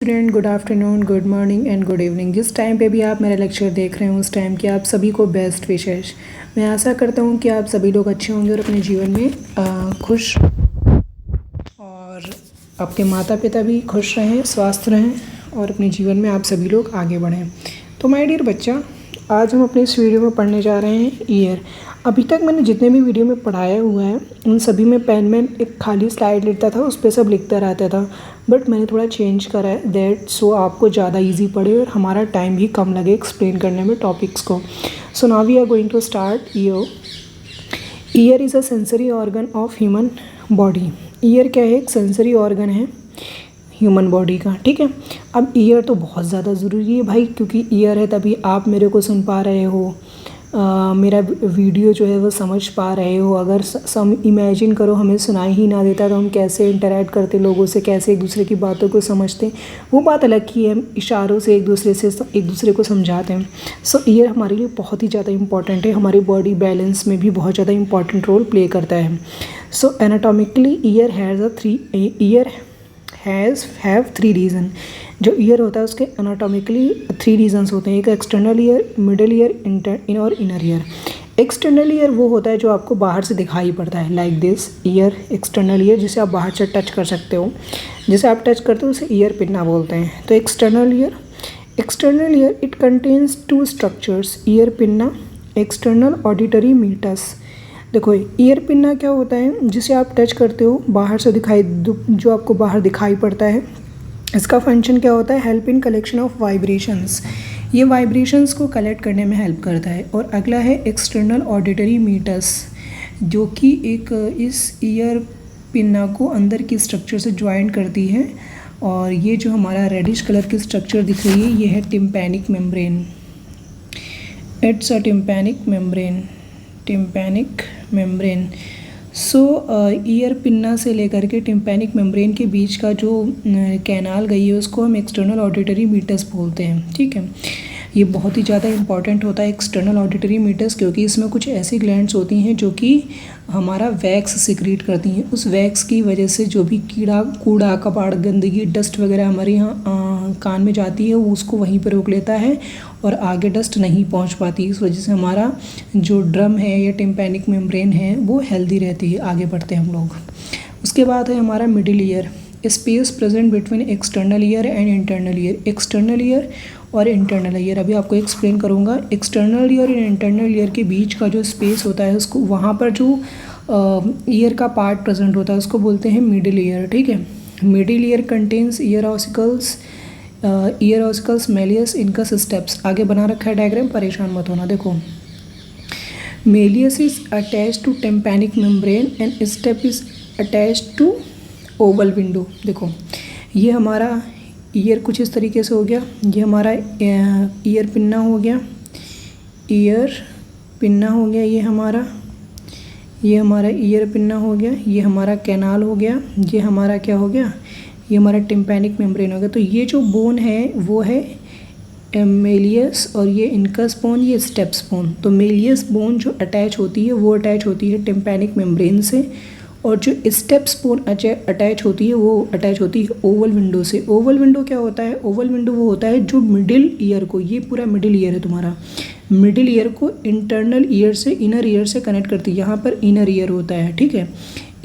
Student, good afternoon, good morning and good evening. जिस time पे भी आप मेरा लेक्चर देख रहे हैं उस टाइम के आप सभी को बेस्ट विशेष। मैं आशा करता हूँ कि आप सभी लोग अच्छे होंगे और अपने जीवन में खुश, और आपके माता पिता भी खुश रहें, स्वस्थ रहें और अपने जीवन में आप सभी लोग आगे बढ़ें। तो माय डियर बच्चा, आज हम अपने इस वीडियो में पढ़ने जा रहे हैं ईयर। अभी तक मैंने जितने भी वीडियो में पढ़ाया हुआ है उन सभी में पेन में एक खाली स्लाइड लेता था, उस पर सब लिखता रहता था, बट मैंने थोड़ा चेंज करा है दैट सो आपको ज़्यादा इजी पड़े और हमारा टाइम भी कम लगे एक्सप्लेन करने में टॉपिक्स को। So now we are going to start ear. Ear is a sensory organ of human body. ईयर क्या है? एक सेंसरी ऑर्गन है ह्यूमन बॉडी का, ठीक है। अब ईयर तो बहुत ज़्यादा ज़रूरी है भाई, क्योंकि ईयर है तभी आप मेरे को सुन पा रहे हो, मेरा वीडियो जो है वो समझ पा रहे हो। अगर सम इमेजिन करो हमें सुनाई ही ना देता तो हम कैसे इंटरेक्ट करते लोगों से, कैसे एक दूसरे की बातों को समझते, वो बात अलग की है। इशारों से एक दूसरे को समझाते हैं। सो ईयर हमारे लिए बहुत ही ज़्यादा इंपॉर्टेंट है, हमारी बॉडी बैलेंस में भी बहुत ज़्यादा इंपॉर्टेंट रोल प्ले करता है। So anatomically ear have three region. जो ईयर होता है उसके एनाटॉमिकली थ्री रीजन्स होते हैं। एक एक्सटर्नल ईयर, मिडिल ईयर और इनर ईयर। एक्सटर्नल ईयर वो होता है जो आपको बाहर से दिखाई पड़ता है, like this year, external year, जिसे आप बाहर से टच कर सकते हो, जिसे आप टच करते हो उसे ईयर पिन्ना बोलते हैं। तो external ear it contains two structures, ear pinna, external auditory meatus. देखो ईयर पिन्ना क्या होता है? जिसे आप टच करते हो बाहर से जो आपको बाहर दिखाई पड़ता है। इसका फंक्शन क्या होता है? Help in collection of vibrations. ये वाइब्रेशंस को कलेक्ट करने में हेल्प करता है। और अगला है एक्सटर्नल ऑडिटरी मीटस, जो कि एक इस ईयर पिन्ना को अंदर की स्ट्रक्चर से ज्वाइन करती है। और ये जो हमारा रेडिश कलर की स्ट्रक्चर दिख रही है ये है tympanic membrane. It's a tympanic membrane. So ear pinna से लेकर के टिम्पैनिक मेम्ब्रेन के बीच का जो कैनाल गई है उसको हम एक्सटर्नल ऑडिटरी मीटस बोलते हैं, ठीक है। ये बहुत ही ज़्यादा इंपॉर्टेंट होता है एक्सटर्नल ऑडिटरी मीटस, क्योंकि इसमें कुछ ऐसी ग्लैंड्स होती हैं जो कि हमारा वैक्स सिक्रीट करती हैं। उस वैक्स की वजह से जो भी कूड़ा कबाड़, गंदगी, डस्ट वगैरह हमारे यहाँ कान में जाती है वो उसको वहीं पर रोक लेता है और आगे डस्ट नहीं पहुँच पाती। इस वजह से हमारा जो ड्रम है या टिम्पैनिक मेम्ब्रेन है वो हेल्दी रहती है, आगे बढ़ते हैं हम लोग। उसके बाद है हमारा middle ear, space present between external ear and internal ear. External year और इंटरनल ईयर अभी आपको एक्सप्लेन करूँगा। एक्सटर्नल ईयर और इंटरनल ईयर के बीच का जो स्पेस होता है उसको, वहाँ पर जो ईयर का पार्ट प्रेजेंट होता है उसको बोलते हैं मिडिल ईयर, ठीक है। Middle ear contains ear ossicles malleus incus stapes. आगे बना रखा है डायग्राम, परेशान मत होना। देखो malleus is attach to tympanic membrane and stapes is attach to oval window. देखो ये हमारा ईयर कुछ इस तरीके से हो गया, ये हमारा ईयर पिन्ना हो गया, ये हमारा ईयर पिन्ना हो गया, ये हमारा कैनाल हो गया, ये हमारा क्या हो गया? ये हमारा टिम्पैनिक मेम्ब्रेन हो गया। तो ये जो बोन है वो है मेलियस और ये इनकस बोन, ये स्टेप्स बोन। तो मेलियस बोन जो अटैच होती है वो अटैच होती है टिम्पैनिक मेम्ब्रेन से, और जो स्टेप्स बोन अटैच होती है वो अटैच होती है ओवल विंडो से। ओवल विंडो क्या होता है? ओवल विंडो वो होता है जो मिडिल ईयर को, ये पूरा मिडिल ईयर है तुम्हारा, मिडिल ईयर को इंटरनल ईयर से इनर ईयर से कनेक्ट करती है। यहाँ पर इनर ईयर होता है, ठीक है,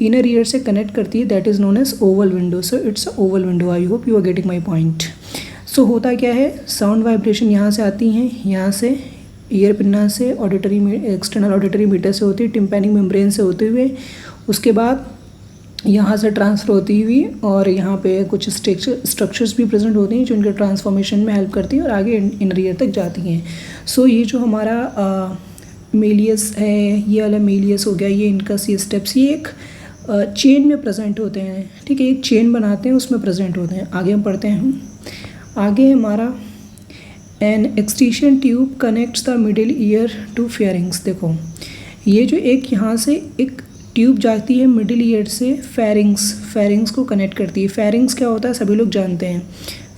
इनर ईयर से कनेक्ट करती है, that is known as oval window. So it's a oval window. I hope you are getting my point. So होता क्या है? साउंड वाइब्रेशन यहाँ से आती हैं, यहाँ से ईयर पिन्ना से, एक्सटर्नल ऑडिटरी मीटर से होती है, टिम्पैनिक मेम्ब्रेन से होते हुए, उसके बाद यहाँ से ट्रांसफ़र होती हुई और यहाँ पे कुछ स्ट्रक्चर्स भी प्रेजेंट होती हैं जो इनके ट्रांसफॉर्मेशन में हेल्प करती हैं और आगे इनर ईयर तक जाती हैं। सो ये जो हमारा मेलियस है, ये वाला मेलियस हो गया, ये इनकस, ये स्टेप्स, ये एक चेन में प्रेजेंट होते हैं, ठीक है, एक चेन बनाते हैं उसमें प्रेजेंट होते हैं। आगे हम पढ़ते हैं। आगे हमारा an Eustachian tube connects the middle ear to pharynx. देखो ये जो एक यहाँ से एक ट्यूब जाती है मिडिल ईयर से फेरिंग्स को कनेक्ट करती है। फेरिंग्स क्या होता है सभी लोग जानते हैं।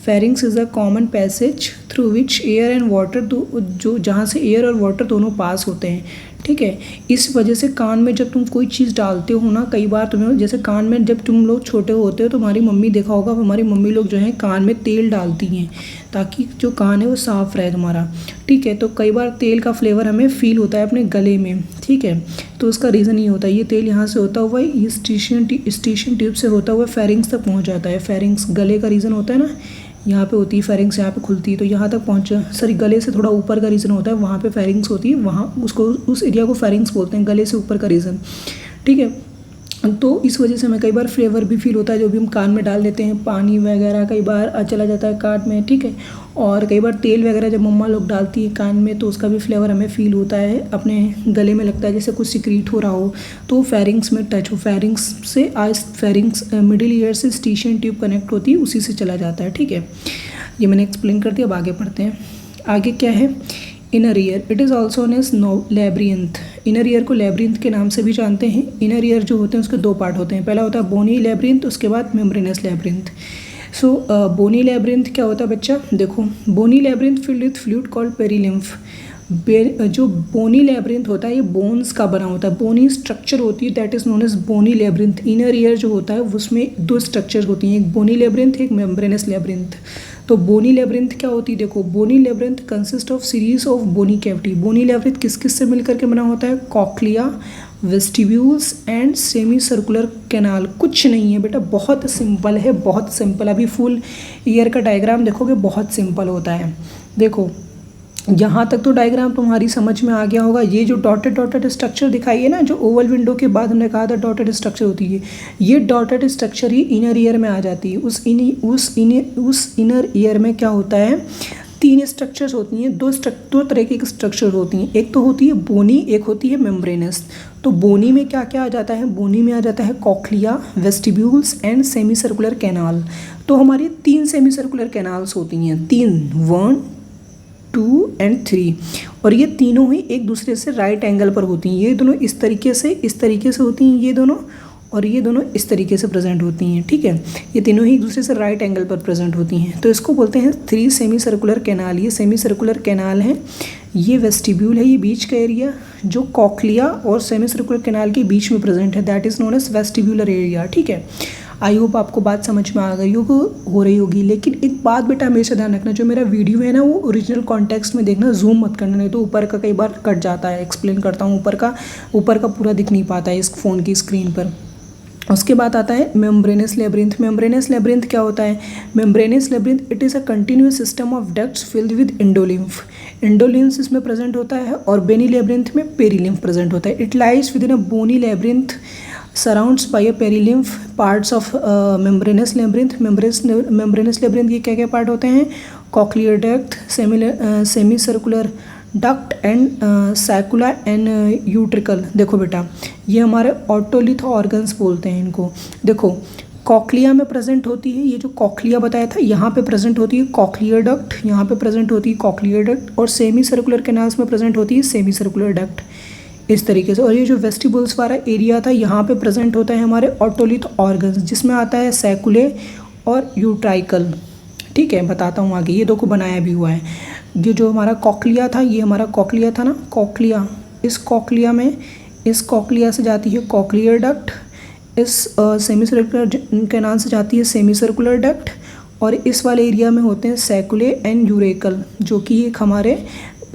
Pharynx is a common passage through which air and water, जो जहाँ से एयर और वाटर दोनों पास होते हैं, ठीक है। इस वजह से कान में जब तुम कोई चीज़ डालते हो ना, कई बार तुम्हें जैसे कान में जब तुम लोग छोटे होते हो तो हमारी मम्मी देखा होगा, हमारी मम्मी लोग जो है कान में तेल डालती हैं ताकि जो कान है वो साफ़ रहे तुम्हारा। ठीक है, तो कई बार तेल का फ्लेवर हमें फील होता है अपने गले में। ठीक है, तो उसका रीज़न ये होता है, ये तेल यहाँ से होता हुआ ये स्टीशियन ट्यूब से होता हुआ फेरिंग्स तक पहुँच जाता है। फेरिंग्स गले का रीज़न होता है ना, यहाँ पे होती है फेरिंग्स, यहाँ पे खुलती है तो यहाँ तक पहुँच, सॉरी गले से थोड़ा ऊपर का रीजन होता है, वहाँ पे फेरिंग्स होती है, वहाँ उसको उस एरिया को फेरिंग्स बोलते हैं, गले से ऊपर का रीजन। ठीक है, तो इस वजह से हमें कई बार फ्लेवर भी फील होता है जो भी हम कान में डाल देते हैं, पानी वगैरह कई बार चला जाता है कान में। ठीक है, और कई बार तेल वगैरह जब मम्मा लोग डालती है कान में तो उसका भी फ्लेवर हमें फील होता है, अपने गले में लगता है जैसे कुछ सिक्रीट हो रहा हो, तो फेरिंग्स में टच हो, फेरिंग्स से आज फेरिंग्स मिडिल ईयर से स्टीशियन ट्यूब कनेक्ट होती है, उसी से चला जाता है। ठीक है, ये मैंने एक्सप्लेन कर दिया। अब आगे पढ़ते हैं। आगे क्या है, inner ear, it is also known as labyrinth. Inner ear को लैब्रियंथ के नाम से भी जानते हैं। इनर ईयर जो होते हैं उसके दो पार्ट होते हैं, पहला होता है बोनी लैब्रियंथ, उसके बाद मेम्ब्रेनस लैब्रियंथ। सो बोनी लैब्रियंथ क्या होता है बच्चा, देखो bony लैब्रियंथ filled with fluid called पेरीलिम्फ। जो बोनी लैब्रियंथ होता है ये बोन्स का बना होता है, बोनी स्ट्रक्चर होती है, that is known as bony labyrinth. Inner ear जो होता है उसमें दो स्ट्रक्चर होती हैं, एक बोनी लैब्रियंथ, एक मेम्ब्रेनस लैब्रियंथ। तो बोनी लैब्रियंथ क्या होती है, देखो bony labyrinth consist of series of bony cavity. Bony labyrinth किस किस से मिलकर के बना होता है, cochlea, vestibules and semi circular canal. कुछ नहीं है बेटा, बहुत सिंपल है, बहुत सिंपल। अभी फुल ईयर का डायग्राम देखोगे बहुत सिंपल होता है। देखो यहाँ तक तो डायग्राम तुम्हारी समझ में आ गया होगा। ये जो डॉटेड स्ट्रक्चर दिखाई है ना, जो ओवल विंडो के बाद हमने कहा था डॉटेड स्ट्रक्चर होती है, ये डॉटेड स्ट्रक्चर ही इनर ईयर में आ जाती है। उस इनर ईयर में क्या होता है, तीन स्ट्रक्चर्स होती हैं, दो तरह की स्ट्रक्चर होती हैं। एक तो होती है बोनी, एक होती है मेम्ब्रेनस। तो बोनी में क्या क्या आ जाता है, बोनी में आ जाता है cochlea, vestibules and semi circular canal. तो हमारी तीन सेमी सर्कुलर कैनाल्स होती हैं, तीन, 1, 2 एंड 3, और ये तीनों ही एक दूसरे से राइट एंगल पर होती हैं। ये दोनों इस तरीके से होती हैं ये दोनों, और ये दोनों इस तरीके से प्रेजेंट होती हैं। ठीक है, ये तीनों ही एक दूसरे से राइट एंगल पर प्रेजेंट होती हैं, तो इसको बोलते हैं 3 सेमी सर्कुलर कैनाल। ये सेमी सर्कुलर कैनाल है, ये वेस्टिब्यूल है, ये बीच का एरिया जो कॉक्लिया और सेमी सर्कुलर कैनाल के बीच में प्रेजेंट है, that is known as vestibular area. ठीक है, आई होप आपको बात समझ में आ गई हो रही होगी। लेकिन एक बात बेटा हमेशा ध्यान रखना, जो मेरा वीडियो है ना वो ओरिजिनल कॉन्टेक्स्ट में देखना, जूम मत करना, नहीं तो ऊपर का कई बार कट जाता है। एक्सप्लेन करता हूँ, ऊपर का पूरा दिख नहीं पाता है इस फ़ोन की स्क्रीन पर। उसके बाद आता है मेम्ब्रेनस लैब्रिंथ। मेम्ब्रेनस लैब्रिंथ क्या होता है, membranous labyrinth it is a continuous system of ducts filled with endolymph. Endolymph इसमें प्रेजेंट होता है, और बेनी लैब्रिंथ में पेरीलिम्फ प्रेजेंट होता है। It lies within a bony labyrinth surrounds by a perilymph parts of membranous labyrinth. Membranous labyrinth के क्या क्या पार्ट होते हैं, cochlear duct, semicircular duct and saccule and utricle. देखो बेटा ये हमारे ऑटोलिथ ऑर्गन्स बोलते हैं इनको। देखो कॉक्लिया में प्रेजेंट होती है, ये जो कॉक्लिया बताया था यहाँ पे प्रेजेंट होती है कॉक्लियर डक्ट, यहाँ पे प्रेजेंट होती है कॉक्लियर डक्ट, और सेमी सर्कुलर कैनाल्स में प्रेजेंट होती है सेमी सर्कुलर डक्ट, इस तरीके से। और ये जो वेस्टिबल्स वाला एरिया था यहाँ पे प्रेजेंट होता है हमारे ऑटोलिथ ऑर्गन्स, जिसमें आता है सैकुले और यूट्राइकल। ठीक है, बताता हूँ आगे, ये दो को बनाया भी हुआ है। ये जो हमारा कॉक्लिया था, ये हमारा कॉक्लिया था ना, कॉक्लिया, इस कॉक्लिया में, इस कॉक्लिया से जाती है कॉक्लियर डक्ट, इस सेमी सर्कुलर कैनाल से जाती है सेमी सर्कुलर डक्ट, और इस वाले एरिया में होते हैं सैकुले एंड यूरेकल, जो कि एक हमारे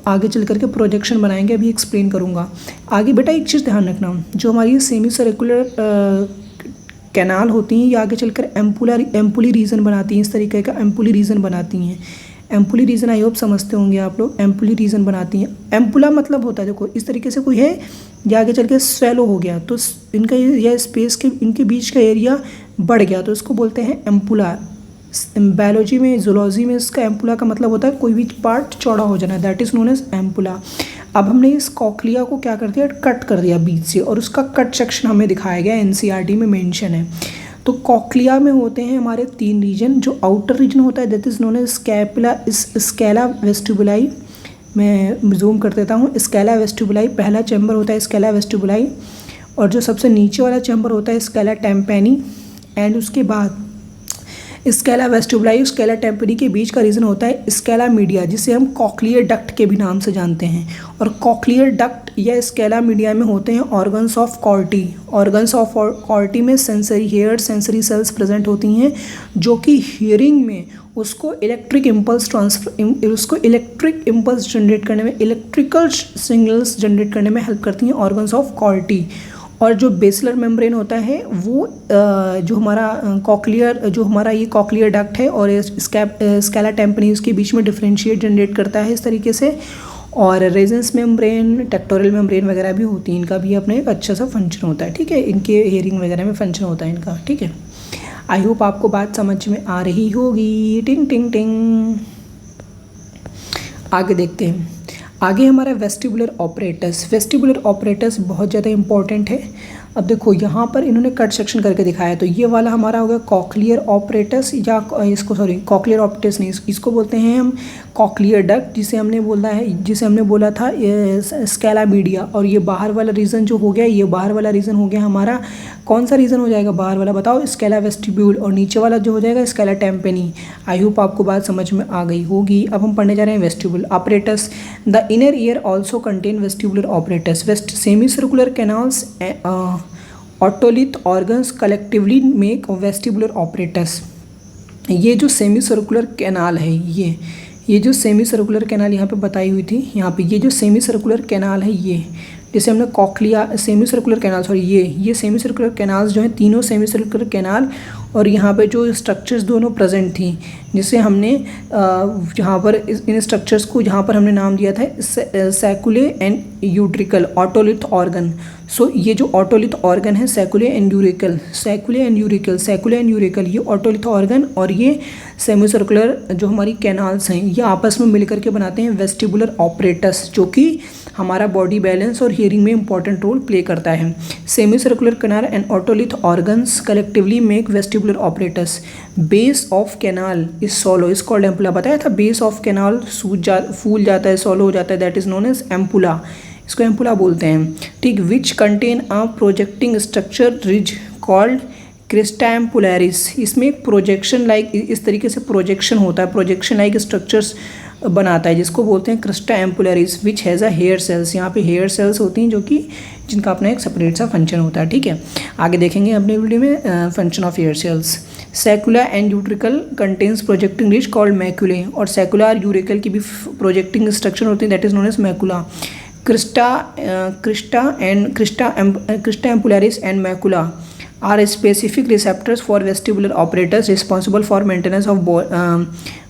आगे चल करके प्रोजेक्शन बनाएंगे, अभी एक्सप्लेन करूँगा आगे। बेटा एक चीज़ ध्यान रखना, जो हमारी सेमी सर्कुलर कैनाल होती हैं ये आगे चलकर एम्पुली रीजन बनाती हैं, इस तरीके का एम्पुली रीजन बनाती हैं। एम्पुली रीजन आई होप समझते होंगे आप लोग, एम्पुली रीजन बनाती हैं। एम्पुला मतलब होता है, देखो इस तरीके से कोई है, ये आगे चल के स्वेलो हो गया तो इनका यह स्पेस के इनके बीच का एरिया बढ़ गया, तो इसको बोलते हैं एम्पुला। बायोलॉजी में, जूलॉजी में इसका एम्पुला का मतलब होता है कोई भी पार्ट चौड़ा हो जाना, that is known as ampulla. अब हमने इस कॉक्लिया को क्या कर दिया, कट कर दिया बीच से, और उसका कट सेक्शन हमें दिखाया गया, एनसीईआरटी में मेंशन है। तो कॉक्लिया में होते हैं हमारे 3 रीजन, जो आउटर रीजन होता है that is known as scala vestibuli. मैं जूम कर देता हूँ, स्कैला वेस्टिबुलाई पहला चैम्बर होता है, स्कैला वेस्टिबुलाई, और जो सबसे नीचे वाला चैम्बर होता है स्कैला टेम्पेनी, एंड उसके बाद स्कैला वेस्टिबुलाई स्कैला टेम्पेनी के बीच का रीजन होता है स्कैला मीडिया, जिसे हम कॉक्लियर डक्ट के भी नाम से जानते हैं। और कॉक्लियर डक्ट या स्केला मीडिया में होते हैं organs of Corti. Organs of Corti में sensory hair sensory cells present होती हैं जो कि हियरिंग में उसको इलेक्ट्रिक इम्पल्स जनरेट करने में, इलेक्ट्रिकल सिग्नल्स जनरेट करने में हेल्प करती हैं ऑर्गन्स ऑफ कॉर्टी। और जो बेसिलर मेम्ब्रेन होता है वो जो हमारा ये कॉक्लियर डक्ट है और स्केला टेम्पनीज के बीच में डिफरेंशिएट जनरेट करता है इस तरीके से। और रेजेंस मेम्ब्रेन, टेक्टोरल मेम्ब्रेन वगैरह भी होती हैं, इनका भी अपना एक अच्छा सा फंक्शन होता है, ठीक है, इनके हेयरिंग वगैरह में फंक्शन होता है इनका, ठीक है। आई होप आपको बात समझ में आ रही होगी। टिंग टिंग टिंग। आगे देखते हैं। आगे हमारा वेस्टिबुलर ऑपरेटस। वेस्टिबुलर ऑपरेटस बहुत ज़्यादा इंपॉर्टेंट है। अब देखो यहाँ पर इन्होंने कट सेक्शन करके दिखाया, तो ये वाला हमारा हो गया कॉक्लियर ऑपरेटस, या इसको कॉक्लियर ऑपरेटस नहीं, इसको बोलते हैं हम कॉक्लियर डक्ट, जिसे हमने बोला था स्केला मीडिया। और ये बाहर वाला रीजन जो हो गया, ये बाहर वाला रीजन हो गया हमारा, कौन सा रीजन हो जाएगा बाहर वाला बताओ, स्केला वेस्टिब्यूल। और नीचे वाला जो हो जाएगा स्केला टेम्पेनी। आई होप आपको बात समझ में आ गई होगी। अब हम पढ़ने जा रहे हैं vestibular apparatus. The inner ear also contain vestibular apparatus. Semi circular canals otolith organs collectively make vestibular apparatus. ये जो सेमी सर्कुलर कैनाल है, ये जो सेमी सर्कुलर कैनाल यहाँ पे बताई हुई थी, यहाँ पे ये जो सेमी सर्कुलर कैनाल है, ये जैसे हमने cochlea semi circular canal, sorry ये सेमी सर्कुलर कैनाल्स जो हैं, तीनों सेमी सर्कुलर कैनाल, और यहाँ पे जो स्ट्रक्चर्स दोनों प्रेजेंट थी, जिसे हमने यहाँ पर इन स्ट्रक्चर्स को यहाँ पर हमने नाम दिया था सैकुले एंड यूट्रिकल ऑटोलिथ ऑर्गन। सो ये जो ऑटोलिथ ऑर्गन है सैकुले एंड यूरिकल, ये ऑटोलिथ ऑर्गन और ये सेमी सर्कुलर जो हमारी कैनाल्स हैं, ये आपस में मिलकर के बनाते हैं वेस्टिबुलर ऑपरेटस, जो कि हमारा बॉडी बैलेंस और हियरिंग में इंपॉर्टेंट रोल प्ले करता है। Semi circular canal and otolith organs collectively make vestibular apparatus. Base of canal is सॉलो, is called ampulla. बताया था बेस ऑफ कैनाल फूल जाता है, सॉलो हो जाता है, that is known as ampulla, इसको एम्पुला बोलते हैं, ठीक। Which contain a projecting structure ridge called crista ampullaris. इसमें प्रोजेक्शन लाइक, इस तरीके से प्रोजेक्शन होता है, प्रोजेक्शन लाइक स्ट्रक्चर्स बनाता है, जिसको बोलते हैं crista ampullaris, which has a hair cells. यहाँ पे हेयर सेल्स होती हैं जो कि जिनका अपना एक सेपरेट सा फंक्शन होता है, ठीक है। आगे देखेंगे अपने वीडियो में function of hair cells. Saccule and utricle contains projecting ridge called maculae. और सैकुला और यूरिकल की भी प्रोजेक्टिंग स्ट्रक्चर होती है, that is known as macula. Crista ampullaris and macula are specific receptors for vestibular operators responsible for maintenance of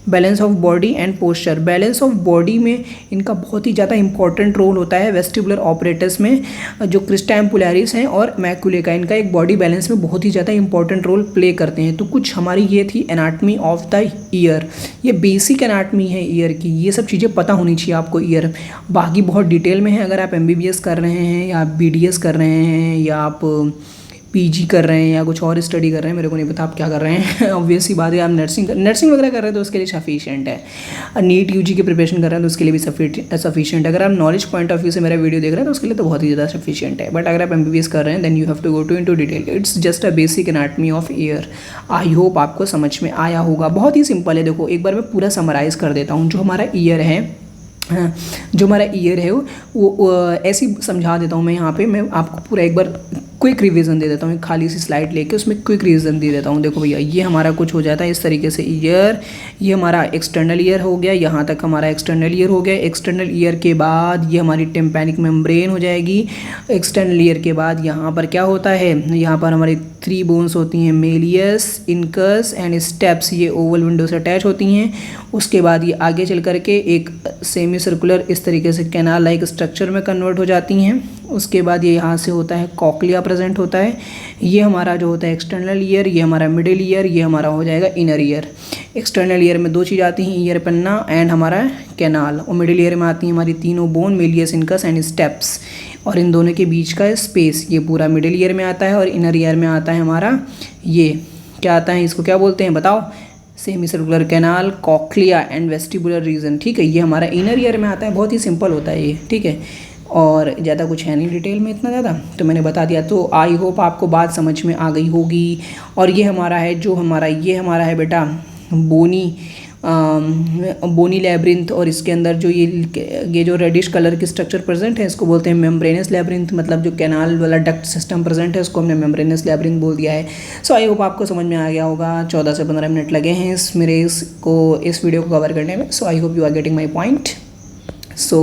balance of body and posture. Balance of body में इनका बहुत ही ज़्यादा important role होता है vestibular operators में, जो Crysta ampullaris हैं और मैकुले का, इनका एक बॉडी बैलेंस में बहुत ही ज़्यादा इंपॉर्टेंट रोल प्ले करते हैं। तो कुछ हमारी ये थी एनाटमी ऑफ द ईयर, ये बेसिक एनाटमी है ईयर की, ये सब चीज़ें पता होनी चाहिए आपको ईयर। बाकी बहुत डिटेल में है, अगर आप MBBS कर रहे हैं या आप BDS कर रहे हैं या आप PG कर रहे हैं या कुछ और स्टडी कर रहे हैं, मेरे को नहीं पता आप क्या कर रहे हैं। ऑब्वियस सी बात है, आप नर्सिंग वगैरह कर रहे हैं तो उसके लिए सफिशिएंट है। नीट UG की प्रिपरेशन कर रहे हैं तो उसके लिए भी सफिशिएंट है। अगर आप नॉलेज पॉइंट ऑफ व्यू से मेरा वीडियो देख रहे हैं तो उसके लिए तो बहुत ही ज़्यादा सफिशिएंट है। बट अगर आप MBBS कर रहे हैं then you have to go to into detail. It's just a basic anatomy of ear. I hope आपको समझ में आया होगा। बहुत ही सिंपल है। देखो एक बार मैं पूरा समराइज कर देता हूँ। जो हमारा ईयर है वो ऐसे ही समझा देता हूँ मैं यहाँ पे। मैं आपको पूरा एक बार क्विक रिवीजन दे देता हूँ, एक खाली सी स्लाइड लेके उसमें क्विक रिवीजन दे देता हूँ। देखो भैया, ये हमारा कुछ हो जाता है इस तरीके से ईयर, ये हमारा एक्सटर्नल ईयर हो गया, यहाँ तक हमारा एक्सटर्नल ईयर हो गया। एक्सटर्नल ईयर के बाद ये हमारी टिम्पैनिक मेम्ब्रेन हो जाएगी। एक्सटर्नल ईयर के बाद यहाँ पर क्या होता है, यहाँ पर हमारी 3 बोन्स होती हैं, मेलियस, इनकस एंड स्टेप्स, ये ओवल विंडो से अटैच होती हैं। उसके बाद ये आगे चल करके एक सेमी सर्कुलर इस तरीके से कैनाल लाइक स्ट्रक्चर में कन्वर्ट हो जाती हैं। उसके बाद ये यहाँ से होता है कॉक्लिया प्रेजेंट होता है। ये हमारा जो होता है एक्सटर्नल ईयर, ये हमारा मिडिल ईयर, ये हमारा हो जाएगा इनर ईयर। एक्सटर्नल ईयर में 2 चीज़ आती हैं, ईयर पन्ना एंड हमारा कैनाल। और मिडिल ईयर में आती हैं हमारी 3 bone, Méliès, incus and steps. और इन दोनों के बीच का स्पेस ये पूरा मिडिल ईयर में आता है। और इनर ईयर में आता है हमारा ये क्या आता है, इसको क्या बोलते हैं बताओ, semi circular canal, cochlea and vestibular region, ठीक है। ये हमारा इनर ईयर में आता है। बहुत ही सिंपल होता है ये, ठीक है। और ज़्यादा कुछ है नहीं डिटेल में इतना ज़्यादा, तो मैंने बता दिया। तो आई होप आपको बात समझ में आ गई होगी। और ये हमारा है जो हमारा ये हमारा है बेटा बोनी बोनी लैब्रिंथ, और इसके अंदर जो ये जो रेडिश कलर की स्ट्रक्चर प्रेजेंट है इसको बोलते हैं मेम्ब्रेनस लैब्रिंथ, मतलब जो कैनाल वाला डक्ट सिस्टम प्रेजेंट है उसको हमने मेम्ब्रेनस लैब्रिंथ बोल दिया है। सो आई होप आपको समझ में आ गया होगा। 14 से 15 मिनट लगे हैं इस वीडियो को कवर करने में। So I hope you are getting my point. So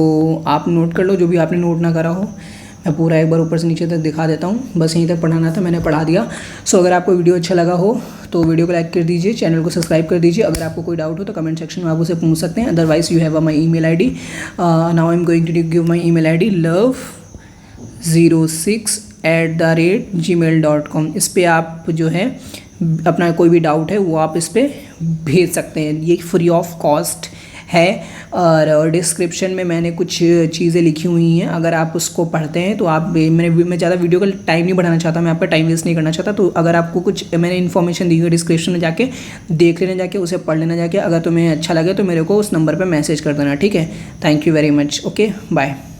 आप नोट कर लो जो भी आपने नोट ना करा हो, मैं पूरा एक बार ऊपर से नीचे तक दिखा देता हूँ। बस यहीं तक पढ़ाना था, मैंने पढ़ा दिया। सो अगर आपको वीडियो अच्छा लगा हो तो वीडियो को लाइक कर दीजिए, चैनल को सब्सक्राइब कर दीजिए। अगर आपको कोई डाउट हो तो कमेंट सेक्शन में आप उसे पूछ सकते हैं। Otherwise you have my email ID। Now I am going to give my email ID love06@gmail.com। इस पर आप जो है अपना कोई भी डाउट है वो आप इस पर भेज सकते हैं। ये फ्री ऑफ कॉस्ट है, और डिस्क्रिप्शन में मैंने कुछ चीज़ें लिखी हुई हैं, अगर आप उसको पढ़ते हैं तो आप मैं ज़्यादा वीडियो का टाइम नहीं बढ़ाना चाहता, मैं आपका टाइम वेस्ट नहीं करना चाहता। तो अगर आपको कुछ मैंने इन्फॉर्मेशन दी हुई है डिस्क्रिप्शन में, जाके देख लेना, जाके उसे पढ़ लेना जाके। अगर तुम्हें अच्छा लगे तो मेरे को उस नंबर पर मैसेज कर देना, ठीक है। Thank you very much. Okay, bye.